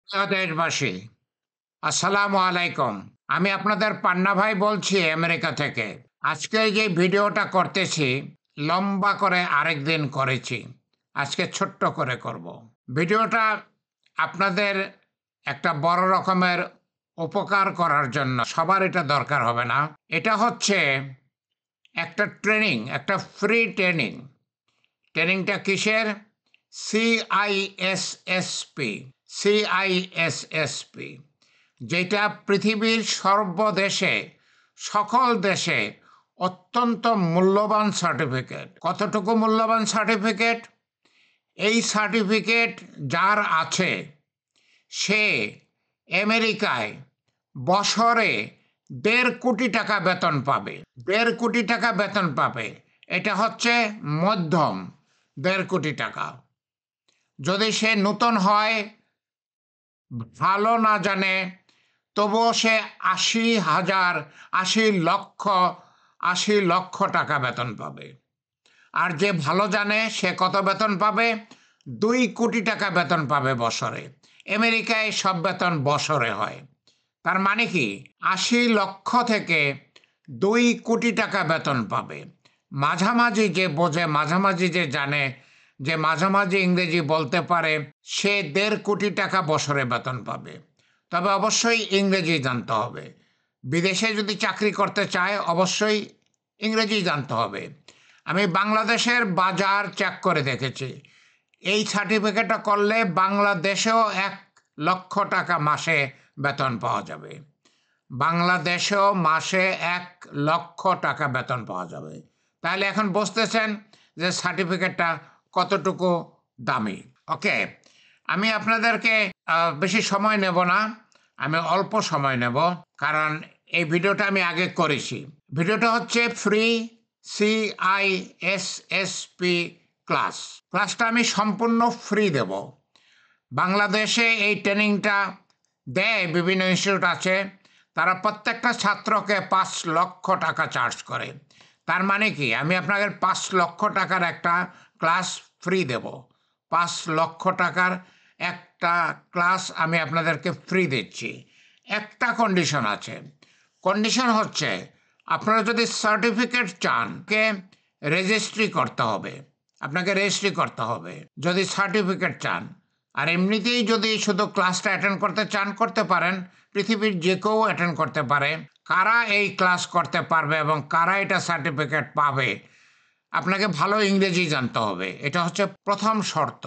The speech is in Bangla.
প্রিয় দেশবাসী, আসসালামু আলাইকুম। আমি আপনাদের পান্না ভাই বলছি আমেরিকা থেকে। আজকে যে ভিডিওটা করতেছি, লম্বা করে আরেকদিন করেছি। আজকে ছোট্ট করে করব। ভিডিওটা আপনাদের একটা বড় রকমের উপকার করার জন্য। সবার এটা দরকার হবে না। এটা হচ্ছে একটা ট্রেনিং, একটা ফ্রি ট্রেনিং। ট্রেনিংটা কিসের? সিআইএসএসপি। সিআইএসএসপি, যেটা পৃথিবীর সর্বদেশে, সকল দেশে অত্যন্ত মূল্যবান সার্টিফিকেট। কতটুকু মূল্যবান সার্টিফিকেট? এই সার্টিফিকেট যার আছে সে আমেরিকায় বছরে 1.5 কোটি টাকা বেতন পাবে। 1.5 কোটি টাকা বেতন পাবে। এটা হচ্ছে মধ্যম 1.5 কোটি টাকা। যদি সে নূতন হয়, ভালো না জানে, তবুও সে 80,000, 80 লক্ষ, 80 লক্ষ টাকা বেতন পাবে। আর যে ভালো জানে সে কত বেতন পাবে? 2 কোটি টাকা বেতন পাবে বছরে। আমেরিকায় সব বেতন বছরে হয়। তার মানে কি 80 লক্ষ থেকে 2 কোটি টাকা বেতন পাবে। মাঝামাঝি যে বোঝে, মাঝামাঝি যে জানে, যে মাঝামাঝি ইংরেজি বলতে পারে, সে 1.5 কোটি টাকা বছরে বেতন পাবে। তবে অবশ্যই ইংরেজি জানতে হবে। বিদেশে যদি চাকরি করতে চায় অবশ্যই ইংরেজি জানতে হবে। আমি বাংলাদেশের বাজার চেক করে দেখেছি। এই সার্টিফিকেটটা করলে বাংলাদেশেও 1 লক্ষ টাকা মাসে বেতন পাওয়া যাবে। বাংলাদেশেও মাসে 1 লক্ষ টাকা বেতন পাওয়া যাবে। তাহলে এখন বুঝতেছেন যে সার্টিফিকেটটা কতটুকু দামি। ওকে, আমি আপনাদেরকে বেশি সময় নেব না। আমি অল্প সময় নেব, কারণ এই ভিডিওটা আমি আগে করেছি। ভিডিওটা হচ্ছে ফ্রি সিআইএসএসপি ক্লাস। ক্লাসটা আমি সম্পূর্ণ ফ্রি দেব। বাংলাদেশে এই ট্রেনিংটা দেয়, বিভিন্ন ইনস্টিটিউট আছে, তারা প্রত্যেকটা ছাত্রকে 5 লক্ষ টাকা চার্জ করে। তার মানে কি, আমি আপনাকে 5 লক্ষ টাকার একটা ক্লাস ফ্রি দেব। 5 লক্ষ টাকার একটা ক্লাস আমি আপনাদেরকে ফ্রি দিচ্ছি। একটা কন্ডিশন আছে। কন্ডিশন হচ্ছে, আপনারা যদি সার্টিফিকেট চান, কে রেজিস্ট্রি করতে হবে। আপনাকে রেজিস্ট্রি করতে হবে যদি সার্টিফিকেট চান। আর এমনিতেই যদি শুধু ক্লাসটা অ্যাটেন্ড করতে চান, করতে পারেন। পৃথিবীর যে কেউ অ্যাটেন্ড করতে পারে। কারা এই ক্লাস করতে পারবে এবং কারা এটা সার্টিফিকেট পাবে, আপনাকে ভালো ইংরেজি জানতে হবে। এটা হচ্ছে প্রথম শর্ত।